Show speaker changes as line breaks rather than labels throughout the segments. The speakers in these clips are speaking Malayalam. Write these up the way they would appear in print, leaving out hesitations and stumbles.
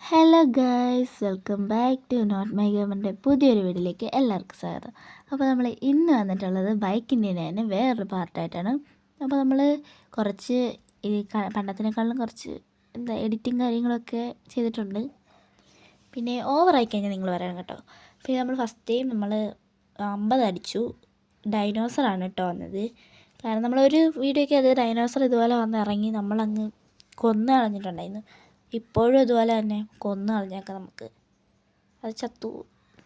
Hello guys, welcome back to not my government പുതിയൊരു വീഡിയോയിലേക്ക് എല്ലാവർക്കും സ്വാഗതം. അപ്പോൾ നമ്മൾ ഇന്ന് വന്നിട്ടുള്ളത് ബൈക്കിൻ്റെ തന്നെ വേറൊരു പാർട്ടായിട്ടാണ്. അപ്പോൾ നമ്മൾ കുറച്ച് ഈ പണ്ടത്തിനേക്കാളും കുറച്ച് എഡിറ്റിങ് കാര്യങ്ങളൊക്കെ ചെയ്തിട്ടുണ്ട്. പിന്നെ ഓവറായി കഴിഞ്ഞാൽ നിങ്ങൾ പറയണം കേട്ടോ. പിന്നെ നമ്മൾ ഫസ്റ്റ് ടൈം നമ്മൾ 50 അടിച്ചു. ഡൈനോസറാണ് കേട്ടോ വന്നത്. കാരണം നമ്മളൊരു വീഡിയോയ്ക്ക് അത് ഡൈനോസർ ഇതുപോലെ വന്ന് ഇറങ്ങി നമ്മളങ്ങ് കൊന്നു കളഞ്ഞിട്ടുണ്ടായിരുന്നു. ഇപ്പോഴും അതുപോലെ തന്നെ കൊന്നു കളഞ്ഞേക്കാം നമുക്ക്. അത് ചത്തു.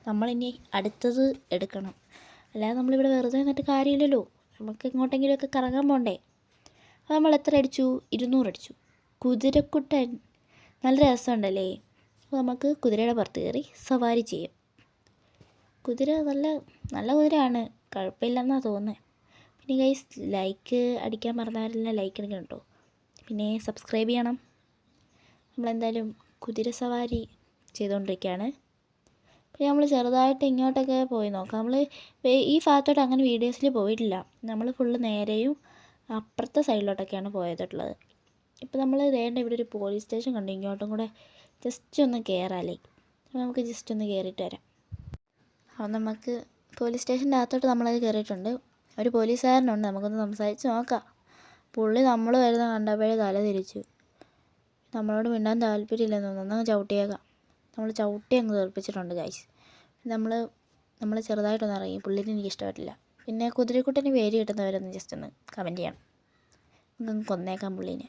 നമ്മളിനി അടുത്തത് എടുക്കണം. അല്ലാതെ നമ്മളിവിടെ വെറുതെ നിന്നിട്ട് കാര്യമില്ലല്ലോ. നമുക്ക് എങ്ങോട്ടെങ്കിലുമൊക്കെ കറങ്ങാൻ പോകണ്ടേ. അപ്പോൾ നമ്മൾ എത്ര അടിച്ചു? 200 അടിച്ചു. കുതിരക്കുട്ടൻ നല്ല രസമുണ്ടല്ലേ. അപ്പോൾ നമുക്ക് കുതിരയുടെ പുറത്ത് കയറി സവാരി ചെയ്യാം. കുതിര നല്ല കുതിരയാണ്, കുഴപ്പമില്ലെന്നാണ് തോന്നുന്നത്. പിന്നെ ഗൈസ്, ലൈക്ക് അടിക്കാൻ മറന്നവരെല്ലാം ലൈക്ക് അടിക്കണം കേട്ടോ. പിന്നെ സബ്സ്ക്രൈബ് ചെയ്യണം. നമ്മളെന്തായാലും കുതിര സവാരി ചെയ്തുകൊണ്ടിരിക്കുകയാണ്. പിന്നെ നമ്മൾ ചെറുതായിട്ട് ഇങ്ങോട്ടൊക്കെ പോയി നോക്കാം. നമ്മൾ ഈ ഭാഗത്തോട്ട് അങ്ങനെ വീഡിയോസിൽ പോയിട്ടില്ല. നമ്മൾ ഫുള്ള് നേരെയും അപ്പുറത്തെ സൈഡിലോട്ടൊക്കെയാണ് പോയിട്ടുള്ളത്. ഇപ്പോൾ നമ്മൾ വേണ്ട ഇവിടെ ഒരു പോലീസ് സ്റ്റേഷൻ കണ്ടു. ഇങ്ങോട്ടും കൂടെ ജസ്റ്റ് ഒന്ന് കയറാല്ലേ. അപ്പോൾ നമുക്ക് ജസ്റ്റ് ഒന്ന് കയറിയിട്ട് വരാം. അപ്പോൾ നമുക്ക് പോലീസ് സ്റ്റേഷൻ്റെ അകത്തോട്ട് നമ്മളത് കയറിയിട്ടുണ്ട്. ഒരു പോലീസുകാരനുണ്ട്, നമുക്കൊന്ന് സംസാരിച്ച് നോക്കാം. പുള്ളി നമ്മൾ വരുന്ന കണ്ടപ്പോഴേ തല തിരിച്ചു. നമ്മളോട് മിണ്ടാൻ താല്പര്യമില്ലെന്ന് തോന്നുന്നു. ഒന്ന് ചവിട്ടിയേക്കാം. നമ്മൾ ചവിട്ടി അങ്ങ് തോൽപ്പിച്ചിട്ടുണ്ട് ഗൈസ്. നമ്മൾ ചെറുതായിട്ടൊന്ന് ഇറങ്ങി. പുള്ളിനെ എനിക്ക് ഇഷ്ടപ്പെട്ടില്ല. പിന്നെ കുതിരക്കുട്ടന് പേര് കിട്ടുന്നവരൊന്ന് ജസ്റ്റ് ഒന്ന് കമൻറ്റ് ചെയ്യണം. നമുക്കൊന്ന് കൊന്നേക്കാം പുള്ളീനെ.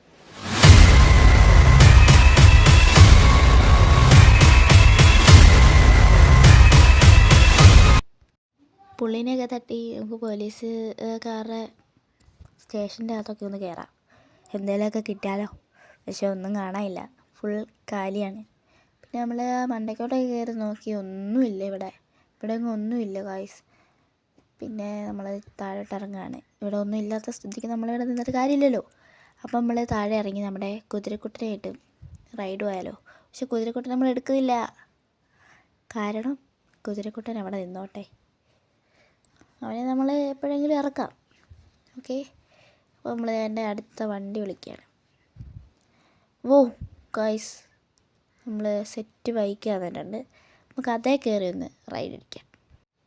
പുള്ളീനെയൊക്കെ തട്ടി നമുക്ക് പോലീസുകാരുടെ സ്റ്റേഷൻ്റെ അകത്തൊക്കെ ഒന്ന് കയറാം. എന്തെങ്കിലുമൊക്കെ കിട്ടിയാലോ. പക്ഷെ ഒന്നും കാണാനില്ല, ഫുൾ കാലിയാണ്. പിന്നെ നമ്മൾ മണ്ടയ്ക്കോട്ടൊക്കെ കയറി നോക്കി, ഒന്നുമില്ല ഇവിടെ എങ്ങും ഒന്നുമില്ല ഗായ്സ്. പിന്നെ നമ്മൾ താഴോട്ട് ഇറങ്ങുകയാണ്. ഇവിടെ ഒന്നും ഇല്ലാത്ത സ്ഥിതിക്ക് നമ്മളിവിടെ നിന്നിട്ട് കാര്യമില്ലല്ലോ. അപ്പം നമ്മൾ താഴെ ഇറങ്ങി നമ്മുടെ കുതിരക്കുട്ടനായിട്ട് റൈഡ് പോയാലോ. പക്ഷെ കുതിരക്കുട്ടൻ നമ്മൾ എടുക്കുന്നില്ല. കാരണം കുതിരക്കുട്ടൻ അവിടെ നിന്നോട്ടെ, അവനെ നമ്മൾ എപ്പോഴെങ്കിലും ഇറക്കാം. ഓക്കെ. അപ്പോൾ നമ്മൾ എൻ്റെ അടുത്ത വണ്ടി വിളിക്കുകയാണ്. ഓ ഗൈസ്, നമ്മൾ സെറ്റ് ബൈക്ക് തന്നിട്ടുണ്ട്. നമുക്ക് അതേ കയറി ഒന്ന് റൈഡ് അടിക്കാം.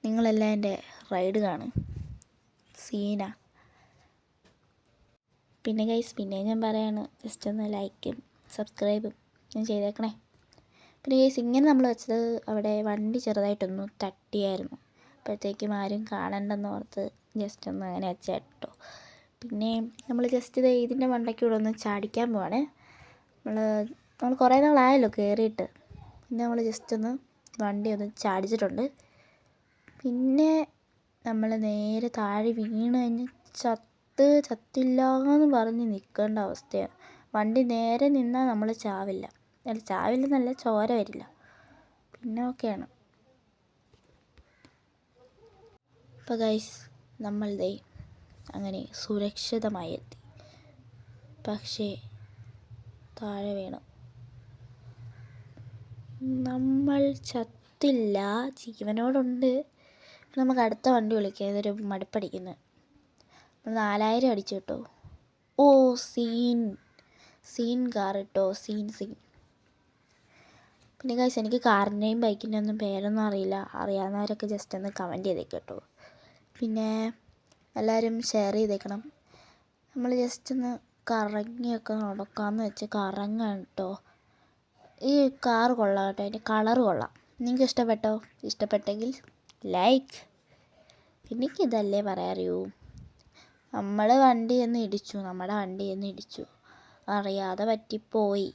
നിങ്ങളെല്ലാം എൻ്റെ റൈഡ് കാണും, സീനാ. പിന്നെ ഗൈസ്, പിന്നെ ഞാൻ പറയാണ്, ജസ്റ്റ് ഒന്ന് ലൈക്കും സബ്സ്ക്രൈബും ഞാൻ ചെയ്തേക്കണേ. പിന്നെ ഗൈസ്, ഇങ്ങനെ നമ്മൾ വെച്ചത് അവിടെ വണ്ടി ചെറുതായിട്ടൊന്ന് തട്ടിയായിരുന്നു. അപ്പോഴത്തേക്കും ആരും കാണണ്ടെന്ന് ഓർത്ത് ജസ്റ്റ് ഒന്ന് അങ്ങനെ വെച്ചേട്ടോ. പിന്നെ നമ്മൾ ജസ്റ്റ് ഇതിൻ്റെ മണ്ടയ്ക്കൂടെ ഒന്ന് ചാടിക്കാൻ പോവാണ്. നമ്മൾ കുറേ നാളായല്ലോ കയറിയിട്ട്. പിന്നെ നമ്മൾ ജസ്റ്റ് ഒന്ന് വണ്ടി ഒന്ന് ചാടിച്ചിട്ടുണ്ട്. പിന്നെ നമ്മൾ നേരെ താഴെ വീണ് കഴിഞ്ഞ് ചത്തില്ലാന്ന് പറഞ്ഞ് നിൽക്കേണ്ട അവസ്ഥയാണ്. വണ്ടി നേരെ നിന്നാൽ നമ്മൾ ചാവില്ലെന്നല്ല, ചോര വരില്ല. പിന്നെ ഓക്കെയാണ്. അപ്പോൾ ഗൈസ്, നമ്മൾ അങ്ങനെ സുരക്ഷിതമായി എത്തി. പക്ഷേ താഴെ വീണു. നമ്മൾ ചത്തില്ല, ജീവനോടുണ്ട്. നമുക്ക് അടുത്ത വണ്ടി വിളിക്കാം. ഇതൊരു മടുപ്പടിക്കുന്നത്. നമ്മൾ 4000 അടിച്ചു കേട്ടോ. ഓ സീൻ കാർ കേട്ടോ, സീൻ. പിന്നെ ഗൈസ്, എനിക്ക് കാറിൻ്റെയും ബൈക്കിൻ്റെയും ഒന്നും പേരൊന്നും അറിയില്ല. അറിയാവുന്നവരൊക്കെ ജസ്റ്റ് ഒന്ന് കമൻറ്റ് ചെയ്തേക്ക് കേട്ടോ. പിന്നെ എല്ലാവരും ഷെയർ ചെയ്തേക്കണം. നമ്മൾ ജസ്റ്റ് ഒന്ന് കറങ്ങിയൊക്കെ നടക്കാമെന്ന് വെച്ച് കറങ്ങാൻ കേട്ടോ. ഈ കാർ കൊള്ളാം കേട്ടോ, അതിൻ്റെ കളറ് കൊള്ളാം. നിങ്ങൾക്ക് ഇഷ്ടപ്പെട്ടോ? ഇഷ്ടപ്പെട്ടെങ്കിൽ ലൈക്ക്. എനിക്കിതല്ലേ പറയാറിയൂ. നമ്മുടെ വണ്ടി എന്ന് ഇടിച്ചു, അറിയാതെ പറ്റിപ്പോയി.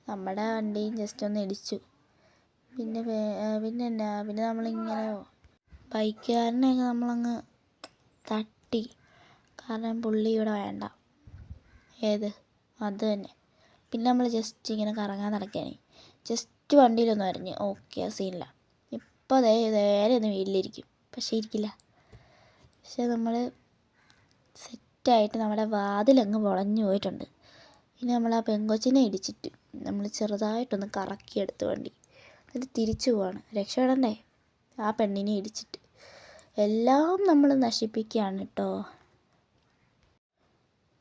നമ്മുടെ വണ്ടിയും ജസ്റ്റ് ഒന്ന് ഇടിച്ചു. പിന്നെ നമ്മളിങ്ങനെ ബൈക്കുകാരനെയൊക്കെ നമ്മളങ്ങ് തട്ടി. കാരണം പുള്ളി ഇവിടെ വേണ്ട. അത് തന്നെ. പിന്നെ നമ്മൾ ജസ്റ്റ് ഇങ്ങനെ കറങ്ങാൻ നടക്കുകയാണ്. ജസ്റ്റ് വണ്ടിയിലൊന്നും വരഞ്ഞ് ഓക്കെ, ആ സീനില്ല. ഇപ്പോൾ നേരെ ഒന്ന് വീട്ടിലിരിക്കും. പക്ഷേ ഇരിക്കില്ല. പക്ഷേ നമ്മൾ സെറ്റായിട്ട് നമ്മുടെ വാതിലങ്ങ് പൊളഞ്ഞു പോയിട്ടുണ്ട്. പിന്നെ നമ്മൾ ആ പെങ്കൊച്ചിനെ ഇടിച്ചിട്ട് നമ്മൾ ചെറുതായിട്ടൊന്ന് കറക്കിയെടുത്ത് വണ്ടി. എന്നിട്ട് തിരിച്ചു പോവാണ്. രക്ഷപ്പെടണ്ടേ ആ പെണ്ണിനെ ഇടിച്ചിട്ട്. എല്ലാം നമ്മൾ നശിപ്പിക്കുകയാണ് കേട്ടോ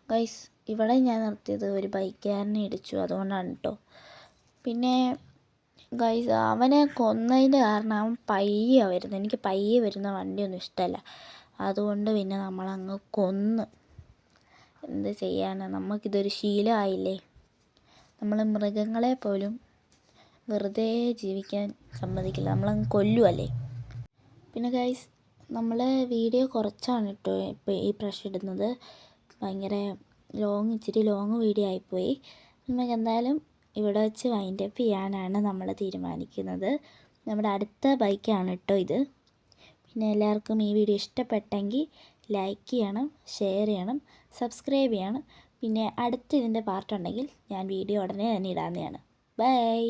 ഗൈസ്. ഇവിടെ ഞാൻ നിർത്തിയത് ഒരു ബൈക്കുകാരനെ ഇടിച്ചു, അതുകൊണ്ടാണ് കേട്ടോ. പിന്നെ ഗൈസ് അവനെ കൊന്നതിൻ്റെ കാരണം അവൻ പയ്യെ വരുന്നത്. എനിക്ക് പയ്യെ വരുന്ന വണ്ടിയൊന്നും ഇഷ്ടമല്ല. അതുകൊണ്ട് പിന്നെ നമ്മളങ്ങ് കൊന്ന്. എന്ത് ചെയ്യാനാണ്, നമുക്കിതൊരു ശീലമായില്ലേ. നമ്മൾ മൃഗങ്ങളെ പോലും വെറുതെ ജീവിക്കാൻ സമ്മതിക്കില്ല, നമ്മളങ്ങ് കൊല്ലുമല്ലേ. പിന്നെ ഗൈസ് നമ്മൾ വീഡിയോ കുറച്ചാണ് കേട്ടോ ഇപ്പോൾ ഈ പ്രാവശ്യം ഇടുന്നത്. ഭയങ്കര ഇച്ചിരി ലോങ് വീഡിയോ ആയിപ്പോയി. നമുക്ക് എന്തായാലും ഇവിടെ വെച്ച് വൈൻഡപ്പ് ചെയ്യാനാണ് നമ്മൾ തീരുമാനിക്കുന്നത്. നമ്മുടെ അടുത്ത ബൈക്കാണ് കേട്ടോ ഇത്. പിന്നെ എല്ലാവർക്കും ഈ വീഡിയോ ഇഷ്ടപ്പെട്ടെങ്കിൽ ലൈക്ക് ചെയ്യണം, ഷെയർ ചെയ്യണം, സബ്സ്ക്രൈബ് ചെയ്യണം. പിന്നെ അടുത്ത ഇതിൻ്റെ പാർട്ടുണ്ടെങ്കിൽ ഞാൻ വീഡിയോ ഉടനെ തന്നെ ഇടാവുന്നതാണ്. ബൈ.